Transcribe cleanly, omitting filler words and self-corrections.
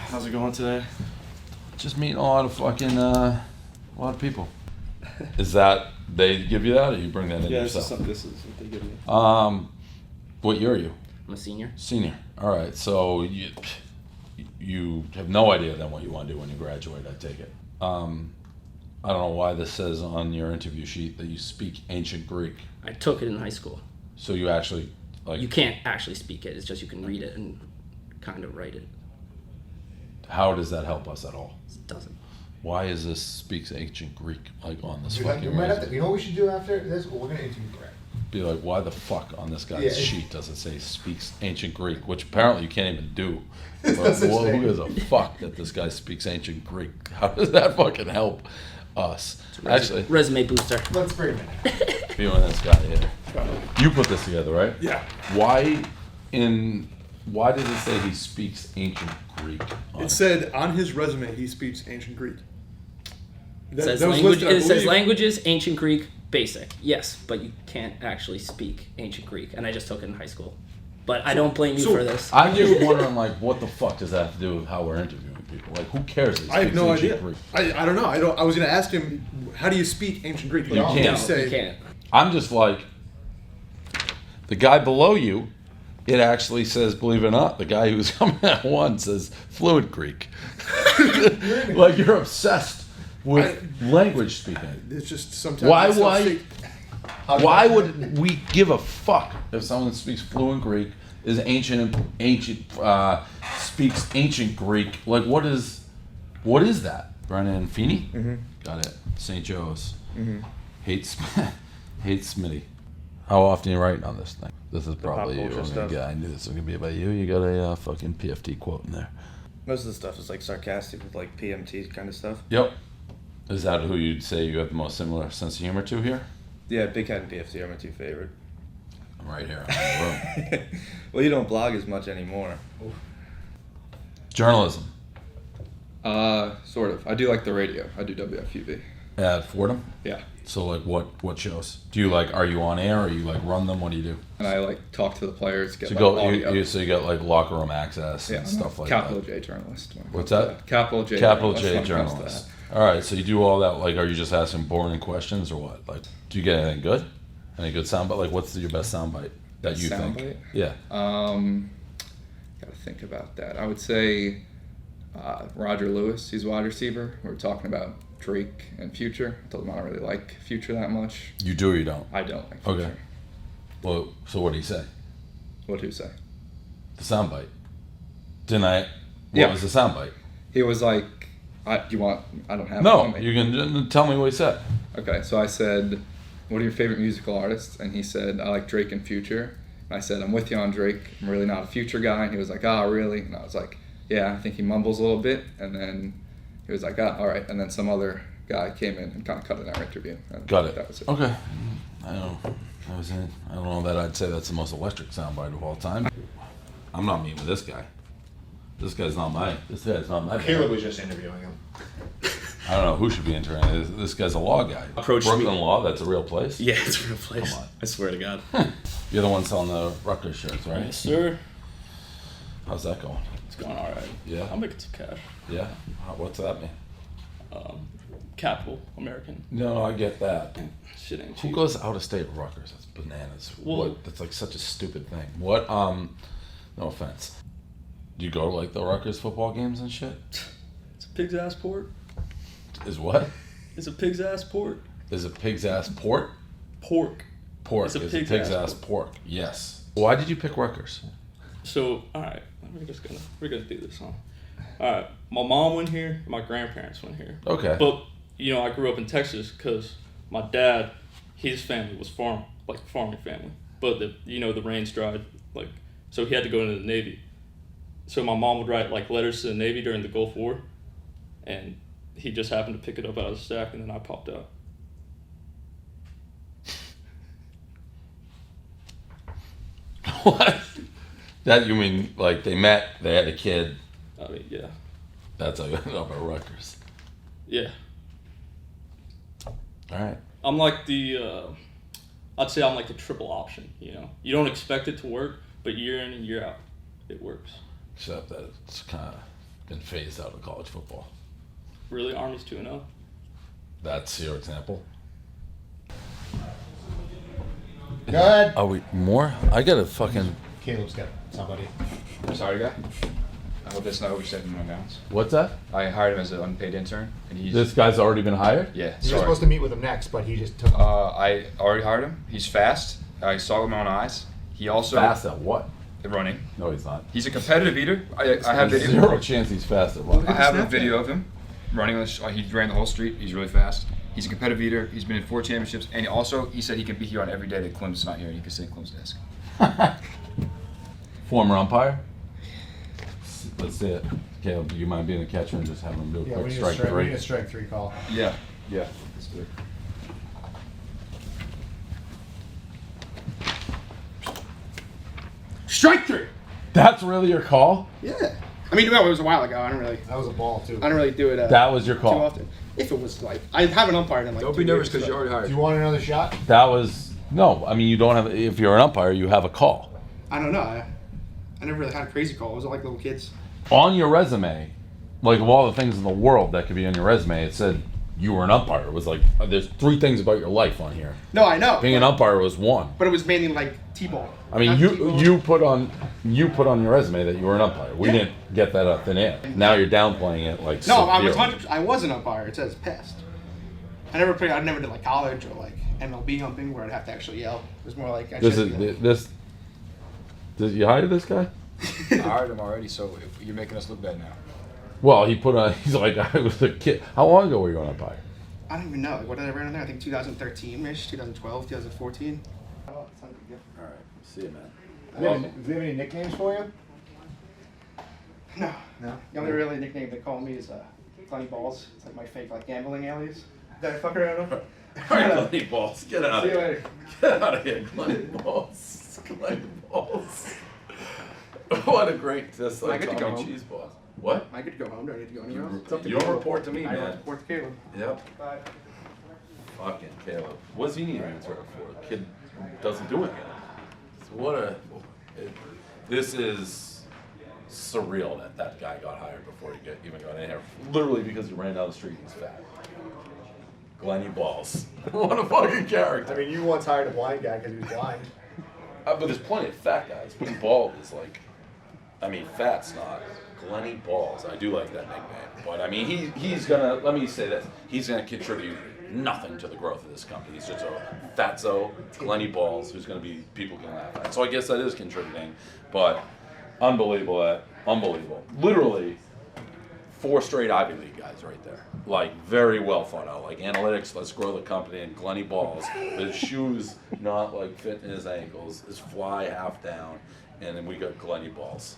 How's it going today? Just meeting a lot of people. Is that they give you that, or you bring that in yourself? Yeah, this is what they give you. What year are you? I'm a senior. Senior. All right. So you have no idea then what you want to do when you graduate. I take it. I don't know why this says on your interview sheet that you speak ancient Greek. I took it in high school. So you actually You can't actually speak it. It's just you can read it and kind of write it. How does that help us at all? It doesn't. Why is this speaks ancient Greek on this You fucking might have resume? to, you know what we should do after this? We're going to interview Greg. Be like, why the fuck on this guy's Yeah. sheet does it say speaks ancient Greek, which apparently you can't even do. It's But not such who thing. gives a fuck that this guy speaks ancient Greek? How does that fucking help us? Actually, Resume booster. Let's bring him in. viewing this guy here. You put this together, right? Yeah. Why does it say he speaks ancient Greek? It said on his resume he speaks ancient Greek. It says, that was language, listed, I it says believe. languages, ancient Greek, basic. Yes, but you can't actually speak ancient Greek. And I just took it in high school. But I don't blame you for this. I'm just wondering, what the fuck does that have to do with how we're interviewing people? Like, who cares? That he I have speaks no ancient idea. Greek? I don't know. I was going to ask him, how do you speak ancient Greek? You Like, can't. No, say, you can't. I'm just like, the guy below you, it actually says, believe it or not, the guy who's coming at one says fluent Greek. Like, you're obsessed with language speaking. It's just sometimes. Why? it's Why would we give a fuck if someone speaks fluent Greek, is speaks ancient Greek? Like, what is that? Brennan Feeney? Mm-hmm. Got it. St. Joe's. Mm-hmm. Hates Smitty. How often are you writing on this thing? This is probably pop you. culture stuff. I knew this was gonna be about you. You got a fucking PFT quote in there. Most of the stuff is like sarcastic with like PMT kind of stuff. Yep. Is that who you'd say you have the most similar sense of humor to here? Yeah, Big Head and PFT are my two favorite. I'm right here. I'm in the room. Well, you don't blog as much anymore. Journalism. Sort of. I do like the radio. I do WFUV. At Fordham? Yeah. So, what shows? Do you, are you on air, or you, run them? What do you do? And I talk to the players, get So audio. you got, locker room access and I'm stuff a like Capital that? J journalist. What's that? Capital J Capital journalist J when it comes to journalist. that. All right, so you do all that, are you just asking boring questions, or what? Do you get anything good? Any good soundbite? What's your best soundbite that you think? Soundbite? Yeah. Gotta think about that. I would say Roger Lewis, he's a wide receiver. We were talking about Drake and Future. I told him I don't really like Future that much. You do or you don't? I don't like Future. Okay. Well, so what do you say? What'd he say? The soundbite. What Yeah. was the soundbite? He was like, I don't have it No, on me. you can tell me what he said. Okay, so I said, what are your favorite musical artists? And he said, I like Drake and Future. And I said, I'm with you on Drake. I'm really not a Future guy. And he was like, really? And I was like, yeah, I think he mumbles a little bit. And then he was like, all right. And then some other guy came in and kind of cut in our interview. And Got it. That was it. Okay. I don't know. That was it. I don't know that I'd say that's the most electric soundbite of all time. I'm not meeting with this guy. This guy's not my Caleb was just interviewing him. I don't know who should be interning. This guy's a law guy. Approached Brooklyn me. Law, that's a real place? Yeah, it's a real place. Come on. I swear to God. You're the one selling the Rutgers shirts, right? Yes, sir. How's that going? It's going all right. Yeah? I'm making some cash. Yeah? What's that mean? Capital American. No, I get that. Shit ain't Who cheap. goes out of state with Rutgers? That's bananas. Well- That's such a stupid thing. What, no offense. Do you go to the Rutgers football games and shit? It's a pig's ass port. Is what? It's a pig's ass port. Is a pig's ass port? Pork. Pork. It's a Is pig's pig's ass ass pork. Yes. Why did you pick Rutgers? So, all right, we're gonna do this, huh? All right, my mom went here, my grandparents went here. Okay. But I grew up in Texas because my dad, his family was farming family. But the rains dried, so he had to go into the Navy. So my mom would write letters to the Navy during the Gulf War, and he just happened to pick it up out of the stack, and then I popped out. What? That you mean they met, they had a kid. I mean, yeah, That's how you ended up at Rutgers. yeah. All right. I'm like I'd say I'm like the triple option. You don't expect it to work, but year in and year out, it works. Except that it's kind of been phased out of college football. Really, Army's 2-0. That's your example. Go ahead. Are we more? I gotta fucking. Caleb's got somebody. Sorry, guy. I hope that's not overstepping my bounds. What's that? I hired him as an unpaid intern, and he's This guy's already been hired? yeah. You were Sorry. supposed to meet with him next, but he just took. I already hired him. He's fast. I saw him with my own eyes. He also Fast at what? running. No, he's not. He's a competitive eater. I have There's video. zero chance he's fast at what? I have a video of him running on the he ran the whole street. He's really fast. He's a competitive eater. He's been in 4 championships, and he said he can be here on every day that Clem's not here, and he can sit at Clem's desk. Former umpire? Let's see it. Caleb, do you mind being a catcher and just having him do a Yeah, quick we need strike we three? need a strike 3 call. Yeah. Let's do it. Strike 3. That's really your call? Yeah. I mean, no, it was a while ago. I don't That was a ball too. really do it That was your too call? often. If it was like, I haven't umpired in like Don't 2 be nervous years, because so- you already hired. Do you want another shot? That was. No, I mean, you don't have. If you're an umpire, you have a call. I don't know. I never really had a crazy call. It was like little kids. On your resume, like of all the things in the world that could be on your resume, it said you were an umpire. It was like, there's 3 things about your life on here. No, I know. Being an umpire was one. But it was mainly like T-ball. I mean, Not T-ball. you put on your resume that you were an umpire. We Yeah. didn't get that out thin air. Now you're downplaying it like. No, I was severely. 100%. I was an umpire. It says past. I never did like college or like MLB humping where I'd have to actually yell. It was more like I This just is be like, this. Did you hire this guy? I hired him already, so you're making us look bad now. Well, he put on. He's like, I was a kid. How long ago were you an umpire? I don't even know. Like, what did I run in there? I think 2013-ish, 2012, 2014. Oh, it's not a big deal. All right, see you, man. Do they have any nicknames for you? No. No. The only really nickname they call me is Funny Balls. It's like my fake like gambling alias that I fuck around with. All right, Glenny Balls, get out See of you here. later. Get out of here, Glenny Balls. Glenny Balls. What a great, just I like get to go Tommy home. Cheese Balls. What? I get to go home. Do I need to go anywhere else? It's up to You'll Caleb. report to me, I man. report to Caleb. Yep. Bye. Fucking Caleb. What's he need an answer for? Kid doesn't do anything. So what a. This is surreal that guy got hired before he even got in here. Literally because he ran down the street and he's fat. Glenny Balls. What a fucking character. I mean, you once hired a blind guy because he was blind. But there's plenty of fat guys. But bald is like, I mean, fat's not. Glenny Balls. I do like that nickname. But I mean, he's gonna, let me say this, he's gonna contribute nothing to the growth of this company. He's just a fatso, Glenny Balls, who's gonna be, people can laugh at. So I guess that is contributing. But unbelievable, unbelievable. Literally, 4 straight Ivy League guys right there. Like, very well thought out. Like, analytics, let's grow the company, and Glenny Balls. His shoes not, like, fit in his ankles. His fly half down. And then we got Glenny Balls.